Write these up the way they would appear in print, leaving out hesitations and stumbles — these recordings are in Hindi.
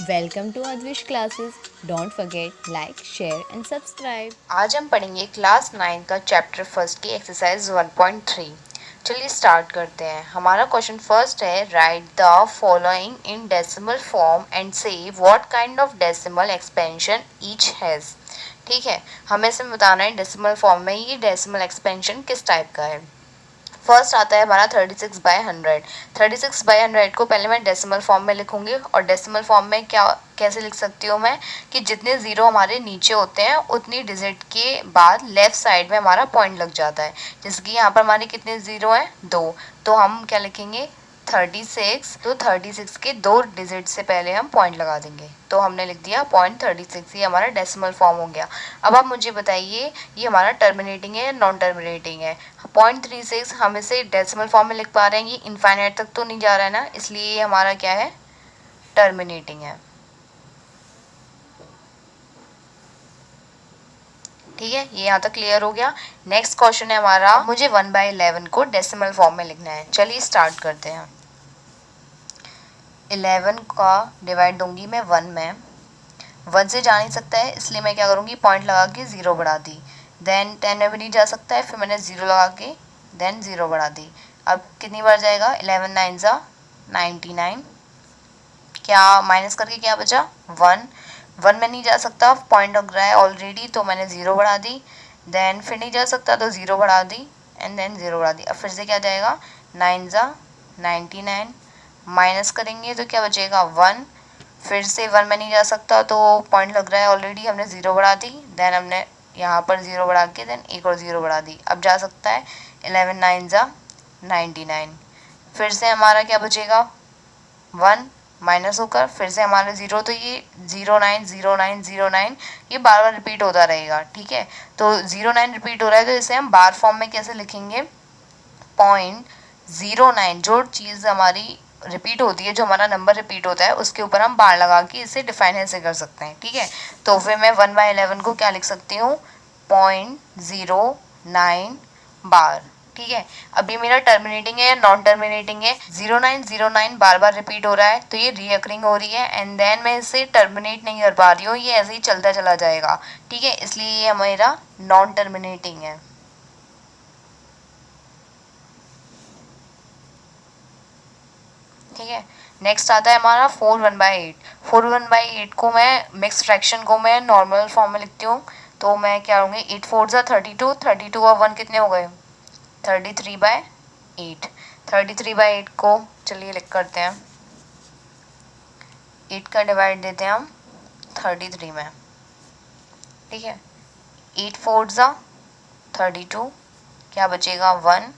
Welcome to Advish classes. Don't forget like, share and subscribe. आज हम पढ़ेंगे क्लास 9 का चैप्टर फर्स्ट की एक्सरसाइज 1.3। चलिए स्टार्ट करते हैं। हमारा क्वेश्चन फर्स्ट है, right the following in decimal form and say what kind of decimal expansion each has. ठीक है, हमें इसमें बताना है डेसिमल फॉर्म में ये डेसिमल एक्सपेंशन किस टाइप का है। फर्स्ट आता है हमारा 36/100। 36/100 को पहले मैं डेसिमल फॉर्म में लिखूंगी और डेसिमल फॉर्म में क्या कैसे लिख सकती हूँ मैं कि जितने ज़ीरो हमारे नीचे होते हैं उतनी डिजिट के बाद लेफ़्ट साइड में हमारा पॉइंट लग जाता है। जैसे कि यहाँ पर हमारे कितने ज़ीरो हैं, 2, तो हम क्या लिखेंगे 36। तो 36 के 2 डिजिट से पहले हम पॉइंट लगा देंगे, तो हमने लिख दिया .36। ये हमारा डेसिमल फॉर्म हो गया। अब आप मुझे बताइए ये हमारा टर्मिनेटिंग है या नॉन टर्मिनेटिंग है। .36 हम इसे डेसिमल फॉर्म में लिख पा रहे हैं, ये इनफाइनाइट तक तो नहीं जा रहा है ना, इसलिए ये हमारा क्या है, टर्मिनेटिंग है। ठीक है, ये यहाँ तक क्लियर हो गया। नेक्स्ट क्वेश्चन है हमारा, मुझे 1/11 को डेसिमल फॉर्म में लिखना है। चलिए स्टार्ट करते हैं। 11 का डिवाइड दूंगी मैं 1 में। 1 से जा नहीं सकता है इसलिए मैं क्या करूँगी, पॉइंट लगा के 0 बढ़ा दी। देन 10 में भी नहीं जा सकता है, फिर मैंने 0 लगा के देन 0 बढ़ा दी। अब कितनी बार जाएगा, 11 9 ज़ा 99। क्या माइनस करके क्या बचा, 1। 1 में नहीं जा सकता, पॉइंट लग रहा है ऑलरेडी, तो मैंने 0 बढ़ा दी। देन फिर नहीं जा सकता तो 0 बढ़ा दी एंड देन 0 बढ़ा दी। अब फिर से क्या जाएगा, 9 ज़ा 99। माइनस करेंगे तो क्या बचेगा, 1। फिर से 1 में नहीं जा सकता तो पॉइंट लग रहा है ऑलरेडी, हमने 0 बढ़ा दी। देन हमने यहाँ पर 0 बढ़ा के देन एक और 0 बढ़ा दी। अब जा सकता है 11 9 ज़ा 99। फिर से हमारा क्या बचेगा, 1 माइनस होकर फिर से हमारा 0, तो ये 09 09 09 ये बार बार रिपीट होता रहेगा। ठीक है, तो 09 रिपीट हो रहा है तो इसे हम बार फॉर्म में कैसे लिखेंगे, .09। जो चीज़ हमारी रिपीट होती है, जो हमारा नंबर रिपीट होता है उसके ऊपर हम बार लगा के इसे डिफाइन ऐसे कर सकते हैं। ठीक है, तो फिर मैं 1/11 को क्या लिख सकती हूँ, .09 बार। ठीक है, अब ये मेरा टर्मिनेटिंग है या नॉन टर्मिनेटिंग है, 0909 बार बार रिपीट हो रहा है तो ये रीअकरिंग हो रही है एंड देन मैं इसे टर्मिनेट नहीं कर पा रही हूँ, ये ऐसे ही चलता चला जाएगा। ठीक है, इसलिए ये मेरा नॉन टर्मिनेटिंग है। ठीक है, नेक्स्ट आता है हमारा 4 1/8। 4 1/8 को मैं मिक्स फ्रैक्शन को मैं नॉर्मल फॉर्म में लिखती हूँ, तो मैं क्या करूँगी, 8 4 ज़ा 32। 32 और 1 कितने हो गए, 33/8। 33/8 को चलिए लिख करते हैं, 8 का डिवाइड देते हैं हम 33 में। ठीक है, 8 4 ज़ा 32, क्या बचेगा 1,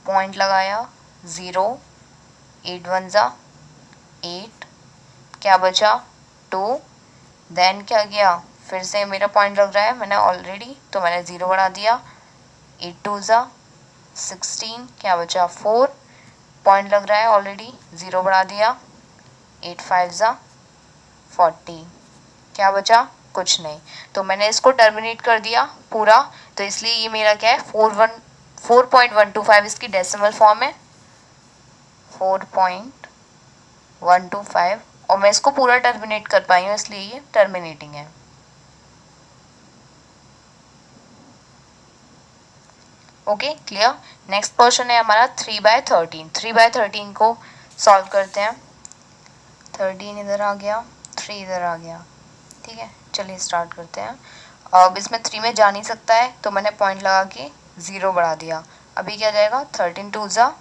पॉइंट लगाया 0, 8 1 ज़ा 8, क्या बचा 2। देन क्या किया, फिर से मेरा पॉइंट लग रहा है मैंने ऑलरेडी, तो मैंने 0 बढ़ा दिया। 8 2 ज़ा 16, क्या बचा 4, पॉइंट लग रहा है ऑलरेडी, 0 बढ़ा दिया। 8 5 ज़ा 40, क्या बचा, कुछ नहीं, तो मैंने इसको टर्मिनेट कर दिया पूरा। तो इसलिए ये मेरा क्या है, 4.125 इसकी डेसिमल फॉर्म है, 4.125, और मैं इसको पूरा टर्मिनेट कर पाई हूँ इसलिए ये टर्मिनेटिंग है। Okay clear. नेक्स्ट क्वेश्चन है हमारा 3/13। 3/13 को सॉल्व करते हैं। 13 इधर आ गया, 3 इधर आ गया। ठीक है, चलिए स्टार्ट करते हैं। अब इसमें 3 में जा नहीं सकता है तो मैंने पॉइंट लगा के 0 बढ़ा दिया। अभी क्या जाएगा, 13 2 ज़ा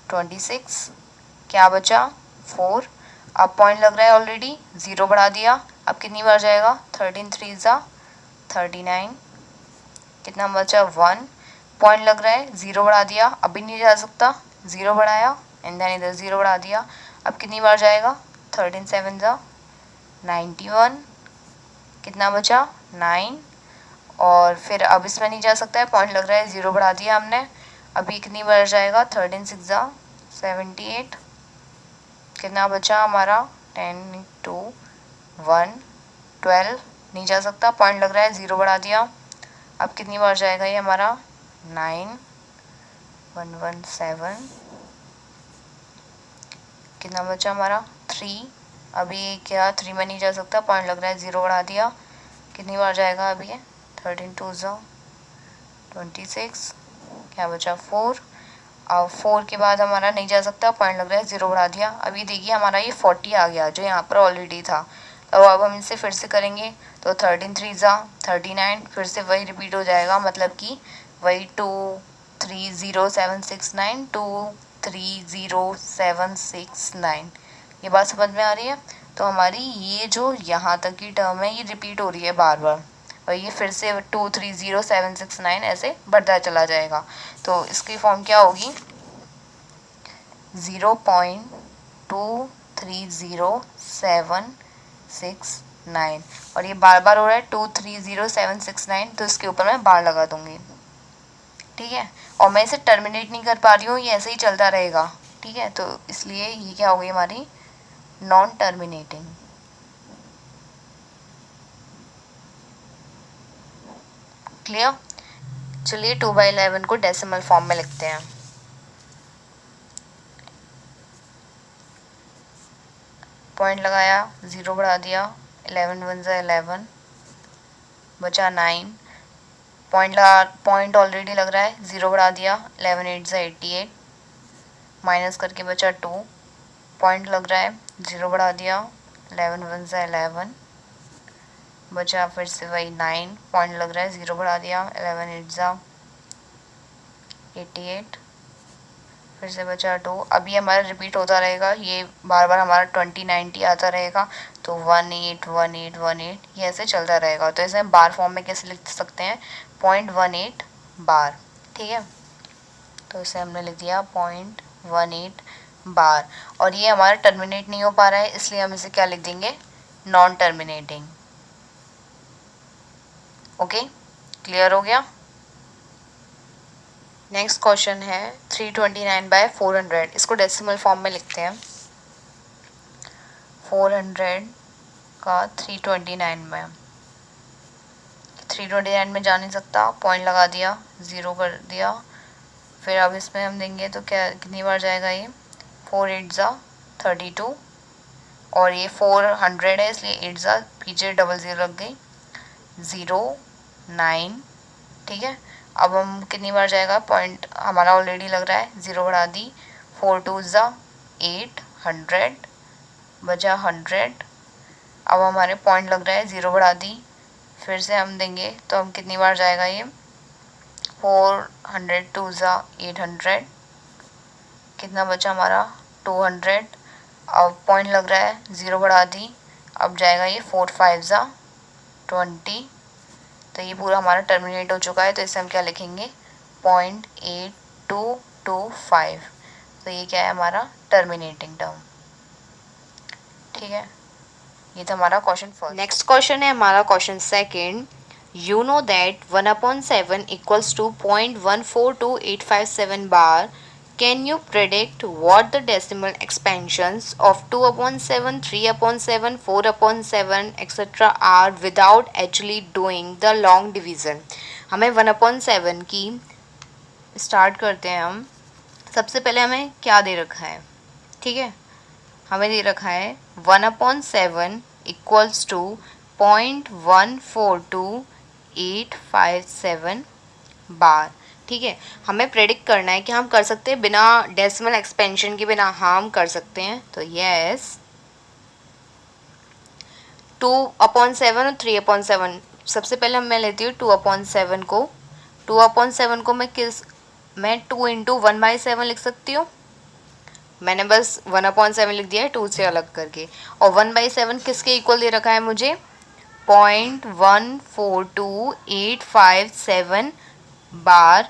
26, क्या बचा 4, अब पॉइंट लग रहा है ऑलरेडी, 0 बढ़ा दिया। अब कितनी बार जाएगा, 13 3 ज़ा 39, कितना बचा 1, पॉइंट लग रहा है 0 बढ़ा दिया, अभी नहीं जा सकता, 0 बढ़ाया एंड देन इधर 0 बढ़ा दिया। अब कितनी बार जाएगा, 13 7 ज़ा 91, कितना बचा 9, और फिर अब इसमें नहीं जा सकता है, पॉइंट लग रहा है 0 बढ़ा दिया हमने। अभी कितनी बार जाएगा, 13 6 ज़ा 78, कितना बचा हमारा 10 2 1 12, नहीं जा सकता, पॉइंट लग रहा है 0 बढ़ा दिया। अब कितनी बार जाएगा ये हमारा, 9 1 1 7, कितना बचा हमारा 3, अभी क्या 3 में नहीं जा सकता, पॉइंट लग रहा है, 0 बढ़ा दिया, कितनी बार जाएगा अभी ये, 13 2 26, क्या बचा 4। अब 4 के बाद हमारा नहीं जा सकता, पॉइंट लग रहा है, 0 बढ़ा दिया। अभी देखिए हमारा ये 40 आ गया जो यहाँ पर ऑलरेडी था। तो अब हम इसे फिर से करेंगे, तो 13 3 39, फिर से वही रिपीट हो जाएगा, मतलब कि वही 230769 230769। ये बात समझ में आ रही है। तो हमारी ये जो यहाँ तक की टर्म है ये रिपीट हो रही है बार बार, और ये फिर से 230769 ऐसे बढ़ता चला जाएगा। तो इसकी फॉर्म क्या होगी, 0.230769, और ये बार बार हो रहा है 230769, तो इसके ऊपर मैं बार लगा दूंगी, ठीक है। और मैं इसे टर्मिनेट नहीं कर पा रही हूँ, ये ऐसे ही चलता रहेगा, ठीक है। तो इसलिए ये क्या हो गई हमारी नॉन टर्मिनेटिंग। क्लियर। चलिए 2/11 को डेसिमल फॉर्म में लिखते हैं। पॉइंट लगाया, 0 बढ़ा दिया, 11 1 11, बचा 9। पॉइंट ऑलरेडी लग रहा है, 0 बढ़ा दिया, 11 8 88, माइनस करके बचा 2। पॉइंट लग रहा है, 0 बढ़ा दिया, 11 1 11, बचा फिर से वही 9। पॉइंट लग रहा है, 0 बढ़ा दिया, 11 8 88, फिर से बचा 2। अब ये हमारा रिपीट होता रहेगा, ये बार बार हमारा 20 90 आता रहेगा, तो 18 18 18 ये ऐसे चलता रहेगा। तो इसे हम बार फॉर्म में कैसे लिख सकते हैं, 0.18 बार, ठीक है। तो इसे हमने लिख दिया 0.18 बार, और ये हमारा टर्मिनेट नहीं हो पा रहा है, इसलिए हम इसे क्या लिख देंगे, नॉन टर्मिनेटिंग। ओके, क्लियर हो गया। नेक्स्ट क्वेश्चन है 329/400, इसको डेसिमल फॉर्म में लिखते हैं। 400 का 329 में, 329 में जा नहीं सकता, पॉइंट लगा दिया, 0 कर दिया। फिर अब इसमें हम देंगे तो क्या कितनी बार जाएगा ये, 4 8 32, और ये 400 है इसलिए 8 पीछे 00 लग गई, 0 9, ठीक है। अब हम कितनी बार जाएगा, पॉइंट हमारा ऑलरेडी लग रहा है, 0 बढ़ा दी, 4 2 8 100, बचा 100। अब हमारे पॉइंट लग रहा है, 0 बढ़ा दी, फिर से हम देंगे तो हम कितनी बार जाएगा ये, 400 2 800, कितना बचा हमारा 200। अब पॉइंट लग रहा है, 0 बढ़ा दी, अब जाएगा ये 4 5 20। तो ये पूरा हमारा टर्मिनेट हो चुका है, तो इसे हम क्या लिखेंगे, 0.8225। तो ये क्या है हमारा टर्मिनेटिंग टर्म, ठीक है। ये था हमारा क्वेश्चन फर्स्ट। नेक्स्ट क्वेश्चन है हमारा question second. You know that 1/7 equals to 0.142857 bar. Can you predict what the decimal expansions of 2/7, 3/7, 4/7, etc. are without actually doing the long division? हमें 1/7 की स्टार्ट करते हैं हम। सबसे पहले हमें क्या दे रखा है, ठीक है, हमें दे रखा है 1/7 इक्वल्स टू 0.142857 बार, ठीक है। हमें प्रेडिक्ट करना है कि हम कर सकते हैं बिना डेसिमल एक्सपेंशन के, बिना हम कर सकते हैं। तो यस 2/7 और 3/7, सबसे पहले मैं लेती हूँ 2/7 को। 2/7 को मैं 2 इंटू 1/7 लिख सकती हूँ। मैंने बस 1/7 लिख दिया है 2 से अलग करके। और 1/7 किसके इक्वल दे रखा है मुझे, 0.142857 बार,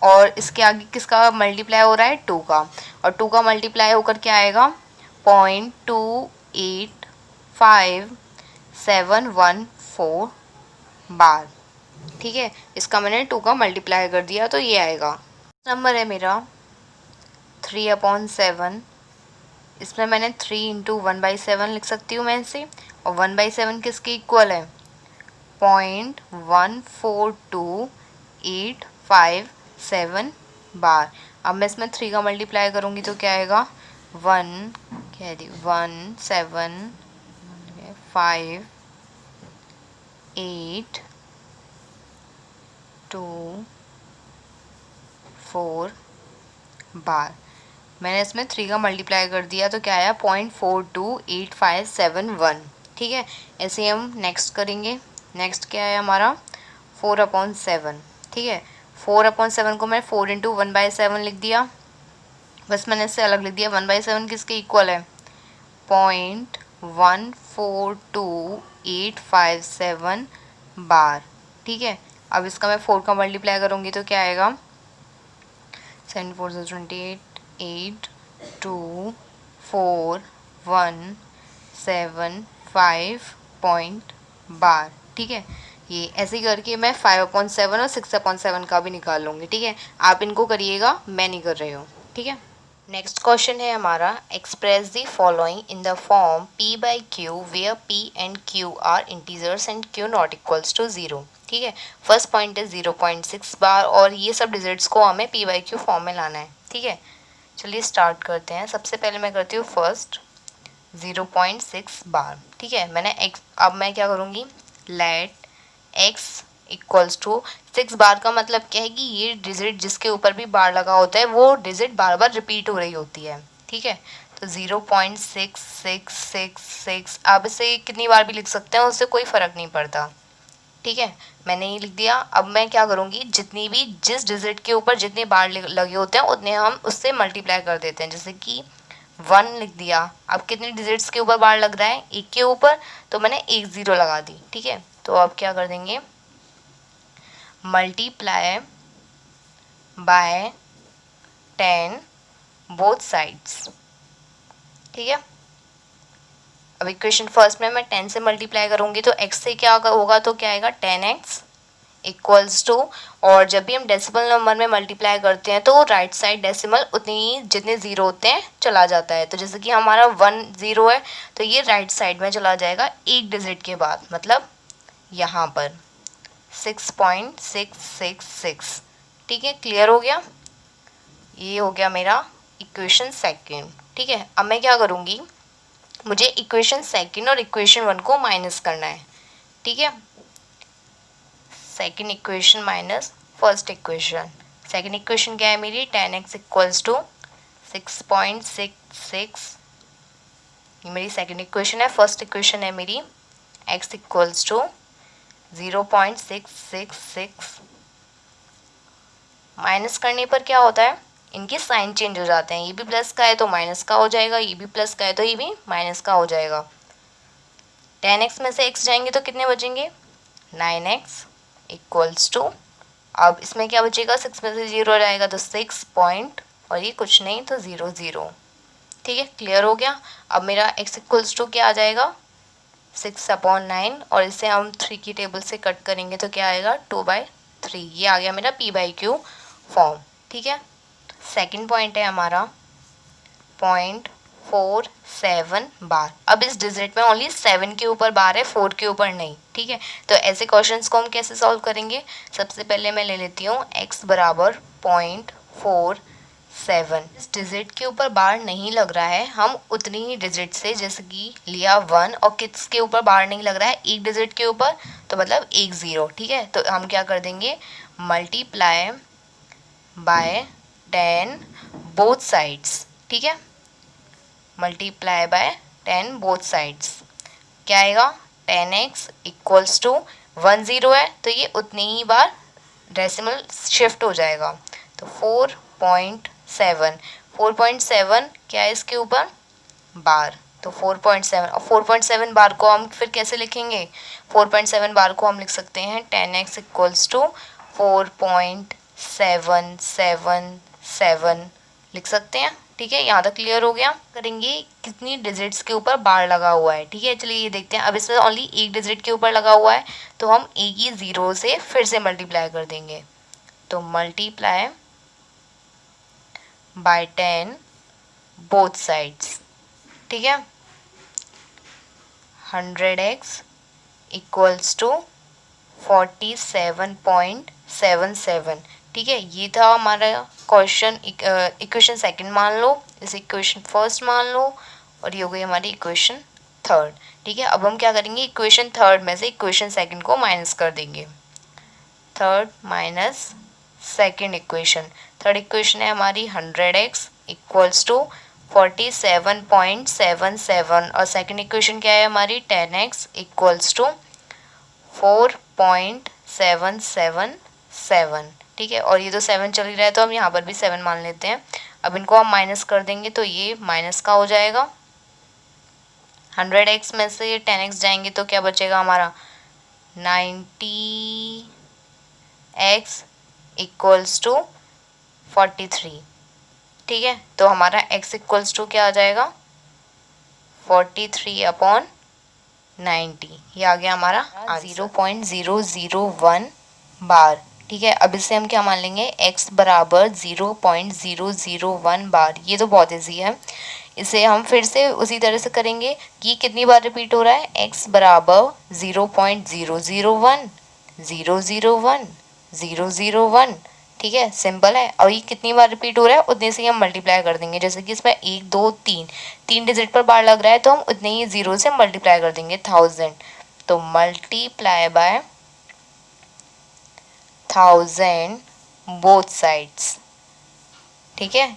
और इसके आगे किसका मल्टीप्लाई हो रहा है, 2 का, और 2 का मल्टीप्लाई होकर क्या आएगा, 0.285714 बार, ठीक है। इसका मैंने 2 का मल्टीप्लाई कर दिया, तो ये आएगा। नंबर है मेरा 3/7, इसमें मैंने 3 इंटू 1/7 लिख सकती हूँ मैं इसे, और 1/7 किसके इक्वल है, 0.142857 बार। अब मैं इसमें 3 का मल्टीप्लाई करूँगी तो क्या आएगा, 1 कह दी 1 7 5 8 2 4 बार। मैंने इसमें 3 का मल्टीप्लाई कर दिया तो क्या आया 0.428571। ठीक है, ऐसे ही हम नेक्स्ट करेंगे। नेक्स्ट क्या है हमारा 4/7। ठीक है, 4/7 को मैं 4 इंटू 1/7 लिख दिया। बस मैंने इससे अलग लिख दिया। 1/7 किसके इक्वल है 0.142857 बार। ठीक है, अब इसका मैं 4 का मल्टीप्लाई करूँगी तो क्या आएगा 7 4 28 8 2 4 1 7 5 पॉइंट बार। ठीक है, ये ऐसे ही करके मैं 5/7 और 6/7 का भी निकाल लूँगी। ठीक है, आप इनको करिएगा, मैं नहीं कर रही हूँ। ठीक है, नेक्स्ट क्वेश्चन है हमारा express the following in the form p by Q where p and q are integers and q not equals to 0। ठीक है, फर्स्ट पॉइंट है 0.6 बार और ये सब डिजिट्स को हमें p बाई क्यू फॉर्म में लाना है। ठीक है, चलिए स्टार्ट करते हैं। सबसे पहले मैं करती हूँ फर्स्ट 0.6 बार। ठीक है, अब मैं क्या करूँगी लेट x इक्वल्स टू 6 बार का मतलब क्या है कि ये डिजिट जिसके ऊपर भी बार लगा होता है वो डिजिट बार बार रिपीट हो रही होती है। ठीक है, तो 0.6666 आप इसे कितनी बार भी लिख सकते हैं, उससे कोई फ़र्क नहीं पड़ता। ठीक है, मैंने ये लिख दिया। अब मैं क्या करूँगी जिस डिजिट के ऊपर जितने बार लगे होते हैं उतने हम उससे मल्टीप्लाई कर देते हैं। जैसे कि 1 लिख दिया। अब कितने डिजिट्स के ऊपर बार लग रहा है एक के ऊपर, तो मैंने 1 0 लगा दी। ठीक है, तो अब क्या कर देंगे मल्टीप्लाई बाय 10 बोथ साइड्स। ठीक है, अब इक्वेशन फर्स्ट में मैं 10 से मल्टीप्लाई करूँगी तो x से क्या होगा, तो क्या आएगा 10x इक्वल्स टू, और जब भी हम डेसिमल नंबर में मल्टीप्लाई करते हैं तो राइट साइड डेसिमल उतनी ही जितने ज़ीरो होते हैं चला जाता है। तो जैसे कि हमारा 1 0 है तो ये राइट साइड में चला जाएगा एक डिजिट के बाद, मतलब यहाँ पर 6.666। ठीक है, क्लियर हो गया। ये हो गया मेरा इक्वेशन सेकंड। ठीक है, अब मैं क्या करूँगी, मुझे इक्वेशन सेकंड और इक्वेशन 1 को माइनस करना है। ठीक है, second equation minus first equation. Second equation क्या है मेरी 10x इक्वल्स टू 6.66, ये मेरी सेकंड इक्वेशन है। फर्स्ट इक्वेशन है मेरी x इक्वल्स टू 0.666। माइनस करने पर क्या होता है, इनके साइन चेंज हो जाते हैं। ये भी प्लस का है तो माइनस का हो जाएगा, ये भी प्लस का है तो ये भी माइनस का हो जाएगा। 10x में से x जाएंगे तो कितने बचेंगे 9x इक्वल्स टू, अब इसमें क्या बचेगा 6 में से 0 जाएगा तो 6 पॉइंट और ये कुछ नहीं तो 0 0। ठीक है, क्लियर हो गया। अब मेरा x इक्वल्स टू क्या आ जाएगा 6/9 और इसे हम 3 की टेबल से कट करेंगे तो क्या आएगा 2/3। ये आ गया मेरा p बाई क्यू फॉर्म। ठीक है, सेकंड पॉइंट है हमारा 0.47 बार। अब इस डिजिट में ओनली 7 के ऊपर बार है, 4 के ऊपर नहीं। ठीक है, तो ऐसे क्वेश्चंस को हम कैसे सॉल्व करेंगे, सबसे पहले मैं ले लेती हूँ x बराबर 0.47। इस डिजिट के ऊपर बार नहीं लग रहा है, हम उतनी ही डिजिट से, जैसे कि लिया 1 और किस के ऊपर बार नहीं लग रहा है एक डिजिट के ऊपर, तो मतलब 1 0। ठीक है, तो हम क्या कर देंगे मल्टीप्लाई बाय 10 बोथ साइड्स। ठीक है, मल्टीप्लाई बाय 10 बोथ साइड्स क्या आएगा 10x इक्वल्स टू 1 0 है तो ये उतनी ही बार डेसिमल शिफ्ट हो जाएगा, तो 4.7 क्या है इसके ऊपर बार, तो 4.7 और 4.7 बार को हम फिर कैसे लिखेंगे, 4.7 बार को हम लिख सकते हैं 10x इक्वल्स टू 4.777 लिख सकते हैं। ठीक है, यहाँ तक क्लियर हो गया। करेंगे कितनी डिजिट्स के ऊपर बार लगा हुआ है। ठीक है, चलिए ये देखते हैं। अब इसमें ओनली एक डिजिट के ऊपर लगा हुआ है तो हम एक ही 0 से फिर से मल्टीप्लाई कर देंगे, तो मल्टीप्लाई बाय 10 बोथ साइड्स। ठीक है, 100x इक्वल्स टू 47.77। ठीक है, ये था हमारा क्वेश्चन। इक्वेशन सेकंड मान लो, इसे इक्वेशन फर्स्ट मान लो और ये हो गई हमारी इक्वेशन थर्ड। ठीक है, अब हम क्या करेंगे, इक्वेशन थर्ड में से इक्वेशन सेकंड को माइनस कर देंगे। Third minus second equation, third equation है हमारी 100x इक्वल्स टू 47.77 और सेकंड इक्वेशन क्या है हमारी 10x इक्वल्स टू 4.777। ठीक है, और ये तो 7 चल ही रहा है तो हम यहाँ पर भी 7 मान लेते हैं। अब इनको हम माइनस कर देंगे तो ये माइनस का हो जाएगा। 100x में से 10x जाएंगे तो क्या बचेगा हमारा 90x इक्वल्स टू 43। ठीक है, तो हमारा x इक्वल्स टू क्या आ जाएगा 43/90। ये आ गया हमारा 0.001 बार। ठीक है, अब इससे हम क्या मान लेंगे, x बराबर 0.001 बार। ये तो बहुत ईजी है, इसे हम फिर से उसी तरह से करेंगे कि कितनी बार रिपीट हो रहा है, x बराबर 0.001 001 001। ठीक है, सिंपल है। और ये कितनी बार रिपीट हो रहा है उतने से ही हम मल्टीप्लाई कर देंगे। जैसे कि इसमें 1 2 3 डिजिट पर बार लग रहा है तो हम उतने ही जीरो से मल्टीप्लाई कर देंगे 1000। तो मल्टीप्लाई बाय 1000 बोथ साइड्स। ठीक है,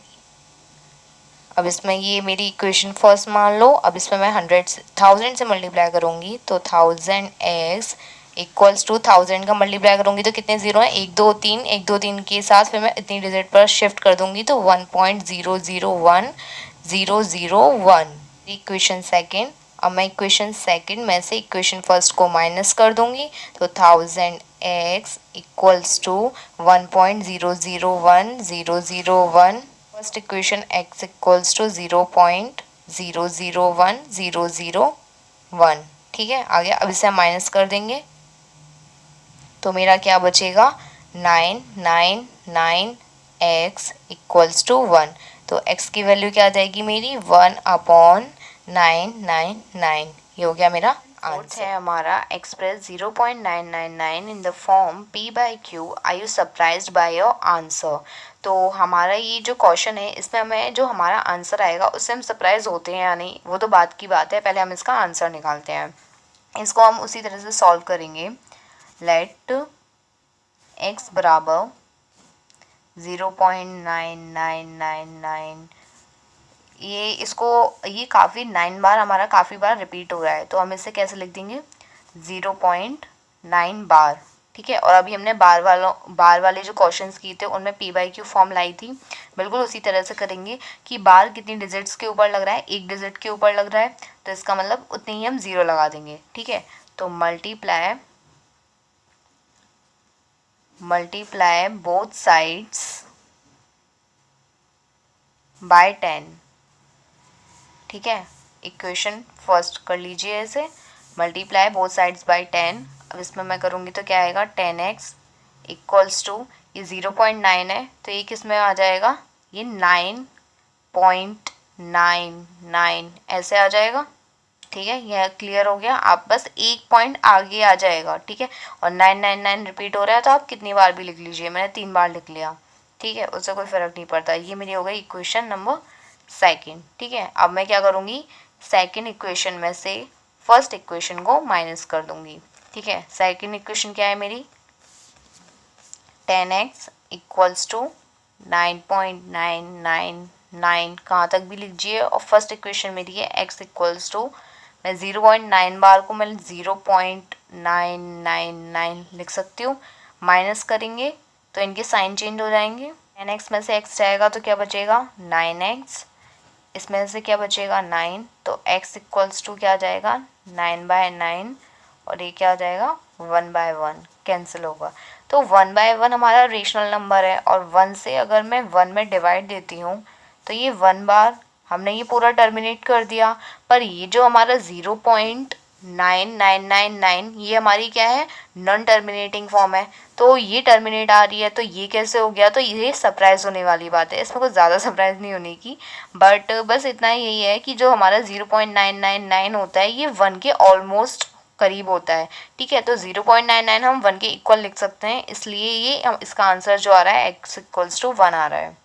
अब इसमें ये मेरी इक्वेशन फर्स्ट मान लो। अब इसमें मैं 1000 से मल्टीप्लाई करूँगी तो 1000x इक्वल्स टू 1000 का मल्टीप्लाई करूँगी तो कितने जीरो हैं, 1 2 3 1 2 3 के साथ फिर मैं इतनी डिजिट पर शिफ्ट कर दूँगी तो 1.001001 इक्वेशन सेकेंड। अब मैं इक्वेशन सेकेंड में से इक्वेशन फर्स्ट को माइनस कर दूँगी तो 1000x equals to 1.001001। First equation x equals to 0.001001। ठीक है, आ गया। अब इसे हम माइनस कर देंगे तो मेरा क्या बचेगा 999x इक्वल्स टू 1। तो x की वैल्यू क्या आ जाएगी मेरी 1/999। ये हो गया मेरा आंसर है हमारा express 0.999 in the form p/q। Are you surprised by your answer. तो हमारा ये जो क्वेश्चन है इसमें हमें जो हमारा आंसर आएगा उससे हम सरप्राइज होते हैं या नहीं वो तो बात की बात है, पहले हम इसका आंसर निकालते हैं। इसको हम उसी तरह से सॉल्व करेंगे। लेट x बराबर 0.9999। ये काफ़ी 9 बार हमारा काफ़ी बार रिपीट हो रहा है तो हम इसे कैसे लिख देंगे 0.9 बार। ठीक है, और अभी हमने बार वाले जो क्वेश्चंस किए थे उनमें p/q फॉर्म लाई थी, बिल्कुल उसी तरह से करेंगे कि बार कितनी डिजिट्स के ऊपर लग रहा है, एक डिजिट के ऊपर लग रहा है तो इसका मतलब उतने ही हम 0 लगा देंगे। ठीक है, तो मल्टीप्लाई बोथ साइड्स बाय 10। ठीक है, इक्वेशन फर्स्ट कर लीजिए ऐसे, मल्टीप्लाई बोथ साइड्स बाय 10। अब इसमें मैं करूँगी तो क्या आएगा 10x इक्वल्स टू, ये 0.9 है तो ये किस में आ जाएगा, ये 9.99 ऐसे आ जाएगा। ठीक है, यह क्लियर हो गया। आप बस एक पॉइंट आगे आ जाएगा। ठीक है, और 999 रिपीट हो रहा है तो आप कितनी बार भी लिख लीजिए, मैंने 3 बार लिख लिया। ठीक है, उससे कोई फ़र्क नहीं पड़ता। ये मेरी हो गई इक्वेशन नंबर सेकंड। ठीक है, अब मैं क्या करूँगी, सेकंड इक्वेशन में से फर्स्ट इक्वेशन को माइनस कर दूँगी। ठीक है, सेकंड इक्वेशन क्या है मेरी 10x इक्वल्स टू 9.999 कहाँ तक भी लीजिए, और फर्स्ट इक्वेशन मेरी है x इक्वल्स टू, मैं 0.9 बार को मैं 0.999 लिख सकती हूँ। माइनस करेंगे तो इनके साइन चेंज हो जाएंगे। 10x में से x जाएगा तो क्या बचेगा 9x, इसमें से क्या बचेगा 9, तो x इक्वल्स टू क्या आ जाएगा 9/9 और ये क्या आ जाएगा 1/1 कैंसिल होगा। तो 1/1 हमारा रेशनल नंबर है और 1 से अगर मैं 1 में डिवाइड देती हूँ तो ये 1 बार हमने ये पूरा टर्मिनेट कर दिया। पर ये जो हमारा 0.9999 ये हमारी क्या है नॉन टर्मिनेटिंग फॉर्म है, तो ये टर्मिनेट आ रही है तो ये कैसे हो गया, तो ये सरप्राइज होने वाली बात है। इसमें कुछ ज़्यादा सरप्राइज नहीं होने की, बट बस इतना यही है कि जो हमारा 0.999 होता है ये 1 के ऑलमोस्ट करीब होता है। ठीक है, तो 0.99 हम 1 के इक्वल लिख सकते हैं, इसलिए ये इसका आंसर जो आ रहा है x इक्वल्स टू 1 आ रहा है।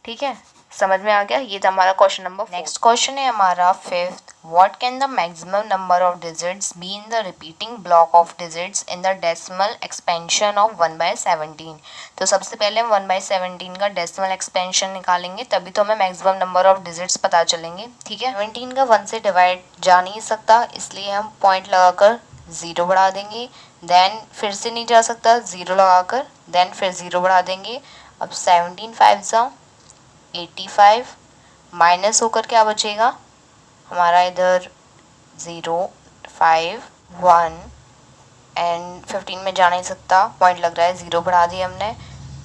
ठीक है, समझ में आ गया? ये था हमारा क्वेश्चन नंबर 4। नेक्स्ट क्वेश्चन है हमारा 5th। What can the maximum number of digits be in the repeating block of digits in the decimal expansion of 1/17। तो सबसे पहले हम 1/17 का डेसिमल एक्सपेंशन निकालेंगे, तभी तो हमें मैक्सिमम नंबर ऑफ डिजिट्स पता चलेंगे। ठीक है, 17 का 1 से डिवाइड जा नहीं सकता, इसलिए हम पॉइंट लगाकर 0 बढ़ा देंगे। देन फिर से नहीं जा सकता, 0 लगाकर देन फिर 0 बढ़ा देंगे। अब 17 5 जा 85, माइनस होकर क्या बचेगा हमारा इधर 0 5 1 एंड 15 में जा नहीं सकता, पॉइंट लग रहा है, 0 बढ़ा दिया हमने।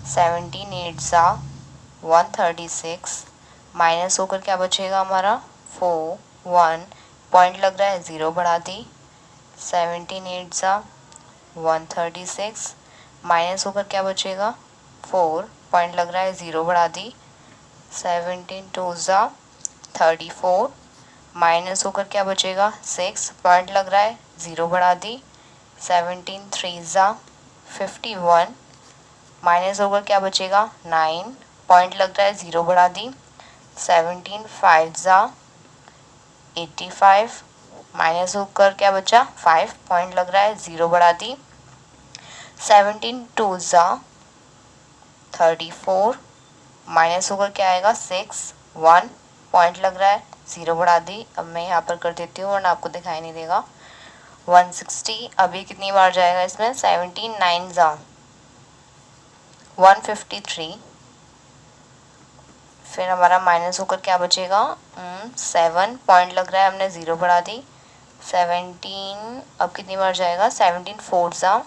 17 8 सा 136, माइनस होकर क्या बचेगा हमारा 4 1, पॉइंट लग रहा है, 0 बढ़ा दी। 17 8 सा 136, माइनस होकर क्या बचेगा 4, पॉइंट लग रहा है, 0 बढ़ा दी। 17 2 ज़ा 34, माइनस होकर क्या बचेगा 6, पॉइंट लग रहा है, 0 बढ़ा दी। 17 3 ज़ा 51, माइनस होकर क्या बचेगा 9, पॉइंट लग रहा है, 0 बढ़ा दी। 17 5 ज़ा 85, माइनस होकर क्या बचा 5, पॉइंट लग रहा है, 0 बढ़ा दी। 17 2 ज़ा 34, माइनस होकर क्या आएगा 6 1, पॉइंट लग रहा है, 0 बढ़ा दी। अब मैं यहाँ पर कर देती हूँ वरना आपको दिखाई नहीं देगा। 160, अभी कितनी बार जाएगा इसमें 17 9 ज़ा 153, फिर हमारा माइनस होकर क्या बचेगा 7, पॉइंट लग रहा है, हमने 0 बढ़ा दी। 17 अब कितनी बार जाएगा 17 4 ज़ा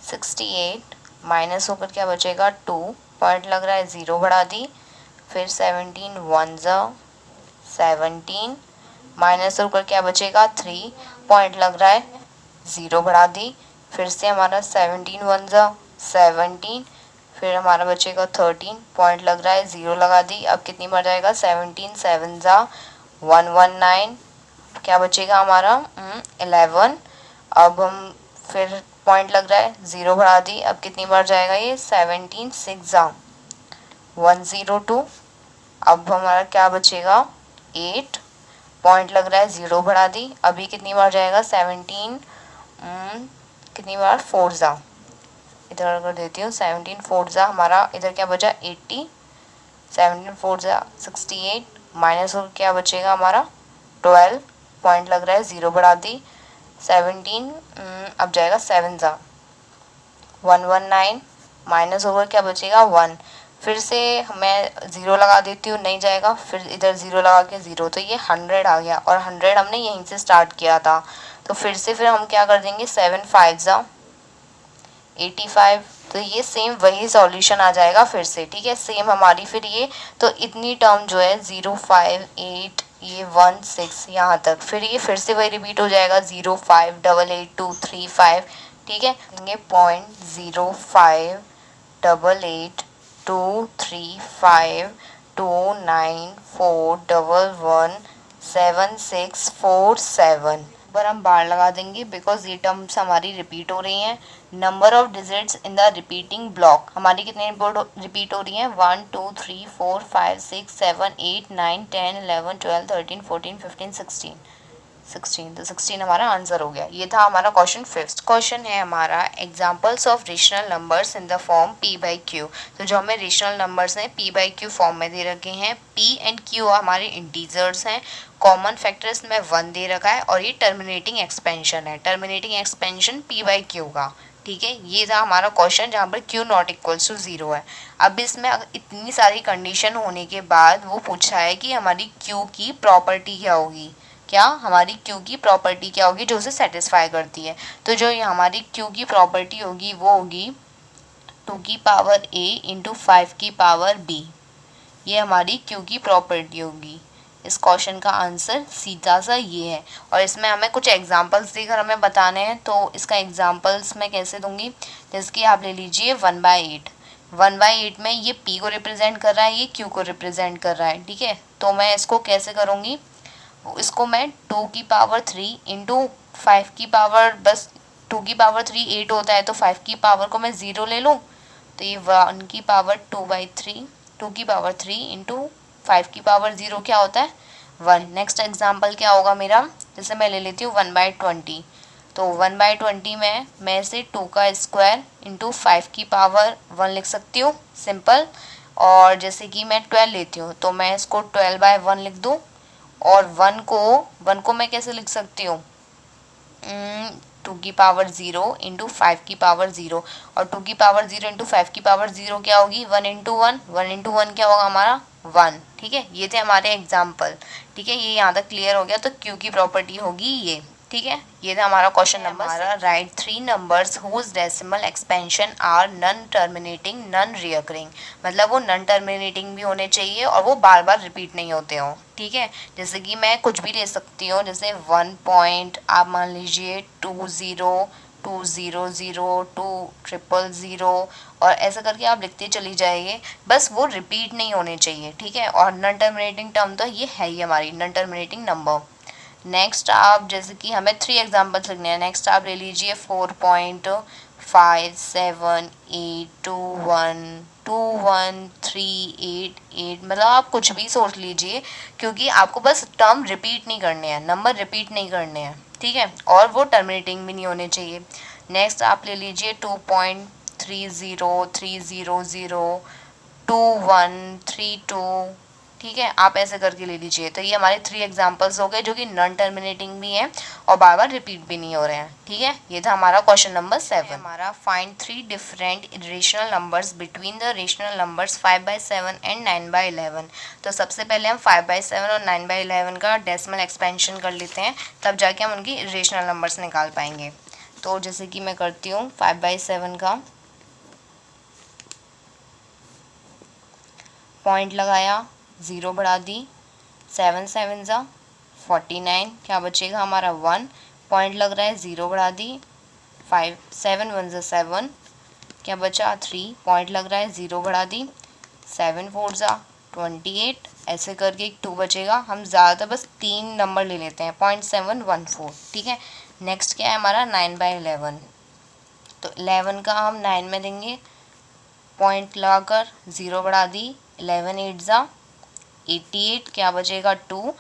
68, माइनस होकर क्या बचेगा 2, पॉइंट लग रहा है, 0 बढ़ा दी। फिर 17 1 ज़ा 17, माइनस होकर क्या बचेगा 3, पॉइंट लग रहा है, 0 बढ़ा दी। फिर से हमारा 17 1 ज़ा 17, फिर हमारा बचेगा 13, पॉइंट लग रहा है, 0 लगा दी। अब कितनी बार जाएगा 17 7 ज़ा 119, क्या बचेगा हमारा 11। अब हम फिर पॉइंट लग रहा है, 0 बढ़ा दी। अब कितनी बार जाएगा ये 17 6 ज़ा 102, अब हमारा क्या बचेगा 8, पॉइंट लग रहा है, 0 बढ़ा दी। अभी कितनी बार जाएगा 17 कितनी बार 4 ज़ा, इधर कर देती हूँ 17 4 ज़ा हमारा इधर क्या बचा 80, 17 4 ज़ा 68, माइनस हो क्या बचेगा हमारा 12, पॉइंट लग रहा है, 0 बढ़ा दी। 17 अब जाएगा 7 ज़ा 119, माइनस होकर क्या बचेगा 1, फिर से मैं 0 लगा देती हूँ, नहीं जाएगा, फिर इधर 0 लगा के 0, तो ये 100 आ गया और 100 हमने यहीं से स्टार्ट किया था। तो फिर हम क्या कर देंगे 7 5 ज़ा 85, तो ये सेम वही सॉल्यूशन आ जाएगा फिर से। ठीक है, सेम हमारी फिर ये तो इतनी टर्म जो है 0 5 8 ये 1 6 यहाँ तक, फिर ये फिर से वही रिपीट हो जाएगा 0 5 8 8 2 3 5। ठीक है, देंगे 0.05 8 8 2 3 5 2 9 4 1 1 7 6 4 7 पर हम बार लगा देंगे बिकॉज ये टर्म्स हमारी रिपीट हो रही हैं। Number of digits in the repeating block हमारी कितने रिपीट हो रही हैं 1 2 3 4 5 6 7 8 9 10 11 12 13 14 15 16, तो 16 हमारा आंसर हो गया। ये था हमारा क्वेश्चन 5th। क्वेश्चन है हमारा examples of rational numbers in the form p/q। तो जो हमें रेशनल नंबर्स हैं p/q फॉर्म में दे रखे हैं, p एंड q हमारे इंटीजर्स हैं, कॉमन फैक्टर इसमें 1 दे रखा है और ये टर्मिनेटिंग एक्सपेंशन है, टर्मिनेटिंग एक्सपेंशन p/q का। ठीक है, ये था हमारा क्वेश्चन जहाँ पर q नॉट इक्वल्स टू 0 है। अब इसमें इतनी सारी कंडीशन होने के बाद वो पूछा है कि हमारी q की प्रॉपर्टी क्या होगी, क्या हमारी q की प्रॉपर्टी क्या होगी जो उसे सेटिस्फाई करती है। तो जो ये हमारी q की प्रॉपर्टी होगी वो होगी 2 की पावर a इंटू 5 की पावर b, ये हमारी q की प्रॉपर्टी होगी। इस क्वेश्चन का आंसर सीधा सा ये है और इसमें हमें कुछ एग्जांपल्स देकर हमें बताने हैं, तो इसका एग्जांपल्स मैं कैसे दूंगी, जैसे कि आप ले लीजिए 1/8, 1/8 में ये p को रिप्रेजेंट कर रहा है, ये q को रिप्रेजेंट कर रहा है। ठीक है, तो मैं इसको कैसे करूँगी, इसको मैं 2 की पावर 3 इंटू 5 की पावर, बस 2 की पावर 3 8 होता है तो 5 की पावर को मैं 0 ले लूँ, तो ये 1 की पावर 2/3 2 की पावर 3 इंटू 5 की पावर 0 क्या होता है 1। नेक्स्ट एग्जाम्पल क्या होगा मेरा, जैसे मैं ले लेती हूँ 1/20, तो 1/20 में मैं इसे 2 का स्क्वायर इंटू 5 की पावर 1 लिख सकती हूँ, सिंपल। और जैसे कि मैं 12 लेती हूँ तो मैं इसको 12/1 लिख दूँ। और 1 को मैं कैसे लिख सकती हूँ, 2 की पावर 0 इंटू 5 की पावर 0। और 2 की पावर 0 इंटू 5 की पावर 0 क्या होगी 1 इंटू 1, 1 इंटू 1 क्या होगा हमारा 1। ठीक है, ये थे हमारे एग्जाम्पल। ठीक है, ये यहाँ तक क्लियर हो गया। तो क्यू की प्रॉपर्टी होगी ये। ठीक है, ये था हमारा क्वेश्चन नंबर। हमारा write 3 numbers whose decimal expansion are non terminating non recurring, मतलब वो नन टर्मिनेटिंग भी होने चाहिए और वो बार बार रिपीट नहीं होते हों। ठीक है, जैसे कि मैं कुछ भी ले सकती हूँ, जैसे 1 पॉइंट आप मान लीजिए 20 200 2000 और ऐसा करके आप लिखते चली जाइए, बस वो रिपीट नहीं होने चाहिए। ठीक है, और नन टर्मिनेटिंग टर्म तो ये है ही हमारी नन टर्मिनेटिंग नंबर। नेक्स्ट आप जैसे कि हमें 3 एग्जाम्पल्स लिखने हैं, नेक्स्ट आप ले लीजिए 4.5782121388, मतलब आप कुछ भी सोच लीजिए, क्योंकि आपको बस टर्म रिपीट नहीं करने हैं, नंबर रिपीट नहीं करने हैं। ठीक है, और वो टर्मिनेटिंग भी नहीं होने चाहिए। नेक्स्ट आप ले लीजिए 2.303002132। ठीक है, आप ऐसे करके ले लीजिए। तो ये हमारे 3 एग्जांपल्स हो गए जो कि नॉन टर्मिनेटिंग भी हैं और बार बार रिपीट भी नहीं हो रहे हैं। ठीक है, ये था हमारा क्वेश्चन नंबर 7। हमारा find 3 different rational numbers between the rational numbers 5/7 and 9/11। तो सबसे पहले हम 5/7 और 9/11 का डेसिमल एक्सपेंशन कर लेते हैं, तब जाके हम उनकी रेशनल नंबर्स निकाल पाएंगे। तो जैसे कि मैं करती हूँ 5/7 का पॉइंट लगाया, 0 बढ़ा दी, 7 7 ज़ा 49, क्या बचेगा हमारा 1, पॉइंट लग रहा है 0 बढ़ा दी, 5 7 1 ज़ा 7, क्या बचा 3, पॉइंट लग रहा है 0 बढ़ा दी, 7 4 ज़ा 28, ऐसे करके एक 2 बचेगा। हम ज़्यादातर बस 3 नंबर ले लेते हैं 0.714। ठीक है, नेक्स्ट क्या है हमारा 9/11, तो 11 का हम 9 में देंगे, पॉइंट लगाकर 0 बढ़ा दी, 11 8 ज़ा 88, क्या बचेगा 2,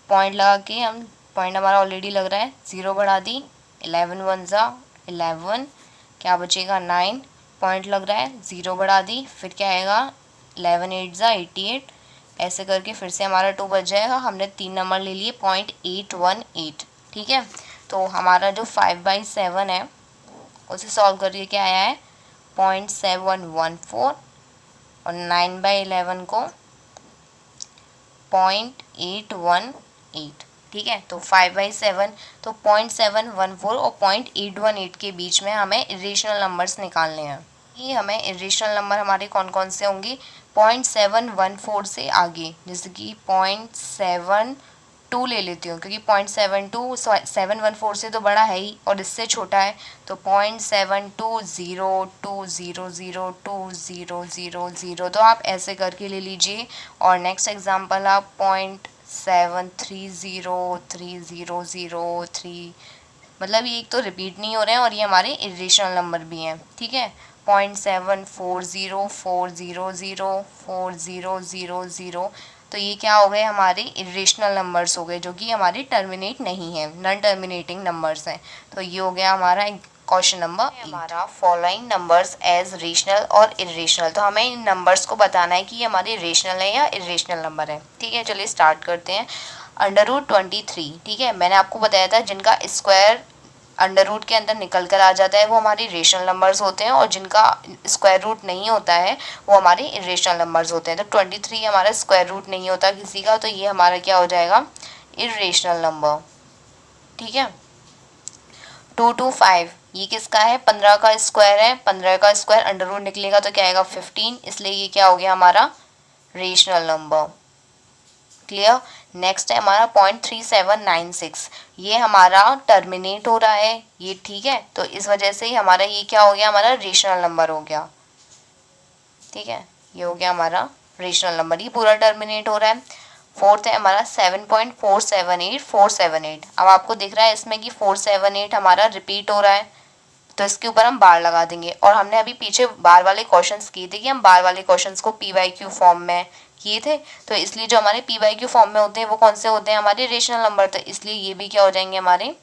पॉइंट लगा के हम, पॉइंट हमारा ऑलरेडी लग रहा है, 0 बढ़ा दी, 11 1 ज़ा 11, क्या बचेगा 9, पॉइंट लग रहा है 0 बढ़ा दी, फिर क्या आएगा 11 8 ज़ा 88, ऐसे करके फिर से हमारा 2 बच जाएगा। हमने 3 नंबर ले लिए 0.818। ठीक है, तो हमारा जो 5/7 है उसे सॉल्व करके क्या आया है 0.714 और 9/11 को 0.818। ठीक है, तो 5/7 तो 0.714 और 0.818 के बीच में हमें इरेशनल नंबर्स निकालने हैं। ये हमें इरेशनल नंबर हमारे कौन कौन से होंगे 0.714 से आगे, जैसे कि 0.72 ले लेती हूँ, क्योंकि 0.72 714 से तो बड़ा है ही और इससे छोटा है, तो 0.7202002000, तो आप ऐसे करके ले लीजिए। और नेक्स्ट एग्जांपल आप 0.73030003, मतलब ये एक तो रिपीट नहीं हो रहे हैं और ये हमारे इरेशनल नंबर भी हैं। ठीक है, 0.7404004000, तो ये क्या हो गए हमारे इरेशनल नंबर्स हो गए, जो कि हमारे टर्मिनेट नहीं है, नॉन टर्मिनेटिंग नंबर्स हैं। तो ये हो गया हमारा क्वेश्चन नंबर। हमारा फॉलोइंग नंबर्स एज रेशनल और इरेशनल, तो हमें इन नंबर्स को बताना है कि ये हमारे रेशनल है या इरेशनल नंबर है। ठीक है, चलिए स्टार्ट करते हैं। √23, ठीक है, मैंने आपको बताया था जिनका स्क्वायर अंडर रूट के अंदर निकल कर आ जाता है वो हमारी रेशनल नंबर्स होते हैं, और जिनका स्क्वायर रूट नहीं होता है वो हमारे इरेशनल नंबर्स होते हैं। तो 23 हमारा स्क्वायर रूट नहीं होता किसी का, तो ये हमारा क्या हो जाएगा इरेशनल नंबर। ठीक है, 225 ये किसका है 15 का स्क्वायर है, 15 का स्क्वायर अंडर रूट निकलेगा तो क्या आएगा 15, इसलिए ये क्या हो गया हमारा रेशनल नंबर। क्लियर। नेक्स्ट है हमारा 0.3796, ये हमारा टर्मिनेट हो रहा है ये। ठीक है, तो इस वजह से ही हमारा ये क्या हो गया हमारा रेशनल नंबर हो गया। ठीक है, ये हो गया हमारा रेशनल नंबर, ये पूरा टर्मिनेट हो रहा है। फोर्थ है हमारा 7.478478, अब आपको दिख रहा है इसमें कि 478 हमारा रिपीट हो रहा है, तो इसके ऊपर हम बार लगा देंगे। और हमने अभी पीछे बार वाले क्वेश्चंस किए थे कि हम बार वाले क्वेश्चंस को PYQ फॉर्म में किए थे, तो इसलिए जो हमारे PYQ फॉर्म में होते हैं वो कौन से होते हैं, हमारे रेशनल नंबर, तो इसलिए ये भी क्या हो जाएंगे, हमारे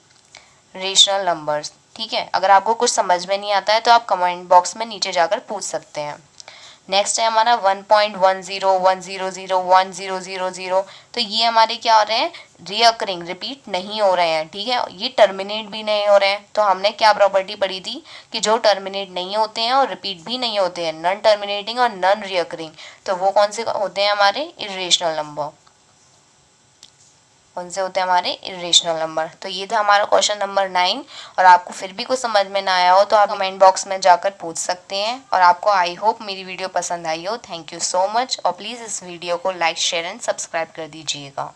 रेशनल नंबर्स। ठीक है, अगर आपको कुछ समझ में नहीं आता है तो आप कमेंट बॉक्स में नीचे जाकर पूछ सकते हैं। नेक्स्ट है हमारा 1.1010001000, तो ये हमारे क्या हो रहे हैं, रीअकरिंग, रिपीट नहीं हो रहे हैं। ठीक है, ये टर्मिनेट भी नहीं हो रहे हैं। तो हमने क्या प्रॉपर्टी पढ़ी थी कि जो टर्मिनेट नहीं होते हैं और रिपीट भी नहीं होते हैं, नॉन टर्मिनेटिंग और नॉन रीअकरिंग, तो वो कौन से होते हैं, हमारे इरेशनल नंबर। कौन से होते हैं, हमारे इरेशनल नंबर। तो ये था हमारा क्वेश्चन नंबर 9। और आपको फिर भी कुछ समझ में ना आया हो तो आप कमेंट बॉक्स में जाकर पूछ सकते हैं। और आपको आई होप मेरी वीडियो पसंद आई हो। थैंक यू सो मच, और प्लीज़ इस वीडियो को लाइक, शेयर एंड सब्सक्राइब कर दीजिएगा।